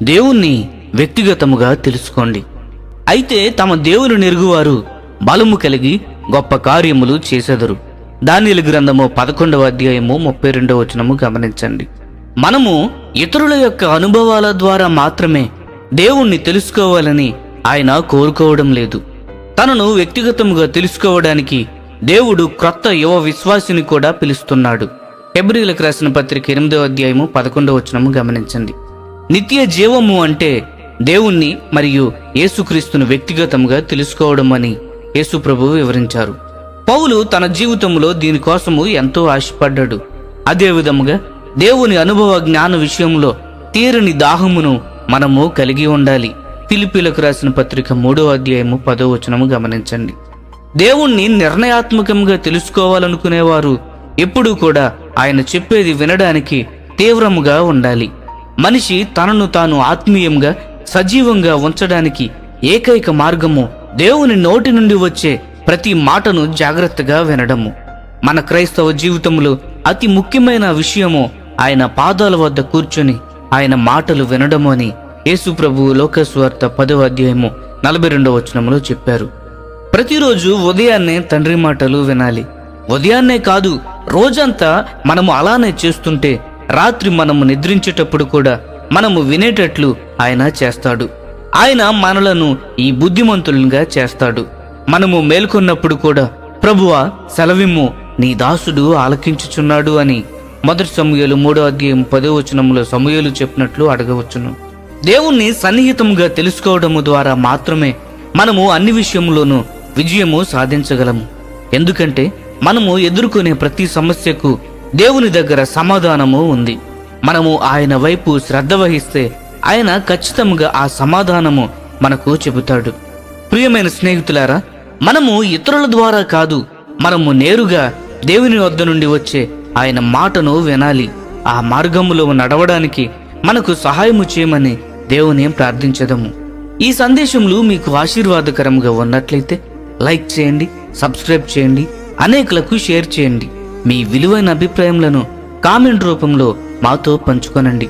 దేవుణ్ణి వ్యక్తిగతముగా తెలుసుకోండి. అయితే తమ దేవుని నెరుగువారు బలము కలిగి గొప్ప కార్యములు చేసెదరు. దానియేలు గ్రంథము 11వ అధ్యాయము 32వ వచనము గమనించండి. మనము ఇతరుల యొక్క అనుభవాల ద్వారా మాత్రమే దేవుణ్ణి తెలుసుకోవాలని ఆయన కోరుకోవడం లేదు. తనను వ్యక్తిగతముగా తెలుసుకోవడానికి దేవుడు క్రొత్త యువ విశ్వాసిని కూడా పిలుస్తున్నాడు. హెబ్రీయులకు రాసిన పత్రిక 8వ అధ్యాయము 11వ వచనము గమనించండి. నిత్య జీవము అంటే దేవుణ్ణి మరియు యేసుక్రీస్తును వ్యక్తిగతంగా తెలుసుకోవడం అని యేసు ప్రభువు వివరించారు. పౌలు తన జీవితంలో దీనికోసము ఎంతో ఆశపడ్డాడు. అదే విధముగా దేవుని అనుభవ జ్ఞాన విషయంలో తీరని దాహమును మనము కలిగి ఉండాలి. ఫిలిప్పీలకు రాసిన పత్రిక 3వ అధ్యాయము 10వ వచనము గమనించండి. దేవుణ్ణి నిర్ణయాత్మకంగా తెలుసుకోవాలనుకునేవారు ఎప్పుడూ కూడా ఆయన చెప్పేది వినడానికి తీవ్రముగా ఉండాలి. మనిషి తనను తాను ఆత్మీయంగా సజీవంగా ఉంచడానికి ఏకైక మార్గము దేవుని నోటి నుండి వచ్చే ప్రతి మాటను జాగ్రత్తగా వినడము. మన క్రైస్తవ జీవితంలో అతి ముఖ్యమైన విషయము ఆయన పాదాల వద్ద కూర్చొని ఆయన మాటలు వినడము అని యేసు ప్రభువు లోకస్వార్త 10వ అధ్యాయము 42వ వచనములో చెప్పారు. ప్రతిరోజు ఉదయాన్నే తండ్రి మాటలు వినాలి. ఉదయాన్నే కాదు, రోజంతా మనము అలానే చేస్తుంటే రాత్రి మనము నిద్రించేటప్పుడు కూడా మనము వినేటట్లు ఆయన చేస్తాడు. ఆయన మనలను ఈ బుద్ధిమంతులుగా చేస్తాడు. మనము మేల్కొన్నప్పుడు కూడా ప్రభువా సెలవిమ్ము, నీ దాసుడు ఆలకించుచున్నాడు అని 1 సమూయేలు 3వ అధ్యాయం 10వ వచనంలో సమూయేలు చెప్పినట్లు అడగవచ్చును. దేవుణ్ణి సన్నిహితంగా తెలుసుకోవడము ద్వారా మాత్రమే మనము అన్ని విషయంలోనూ విజయము సాధించగలము. ఎందుకంటే మనము ఎదుర్కొనే ప్రతి సమస్యకు దేవుని దగ్గర సమాధానము ఉంది. మనము ఆయన వైపు శ్రద్ధ వహిస్తే ఆయన ఖచ్చితంగా ఆ సమాధానము మనకు చెబుతాడు. ప్రియమైన స్నేహితులారా, మనము ఇతరుల ద్వారా కాదు, మనము నేరుగా దేవుని వద్ద నుండి వచ్చే ఆయన మాటను వినాలి. ఆ మార్గములో నడవడానికి మనకు సహాయము చేయమని దేవుని ప్రార్థించదము. ఈ సందేశములు మీకు ఆశీర్వాదకరంగా ఉన్నట్లయితే లైక్ చేయండి, సబ్స్క్రైబ్ చేయండి, అనేకులకు షేర్ చేయండి. మీ విలువైన అభిప్రాయములను కామెంట్ రూపంలో మాతో పంచుకొనండి.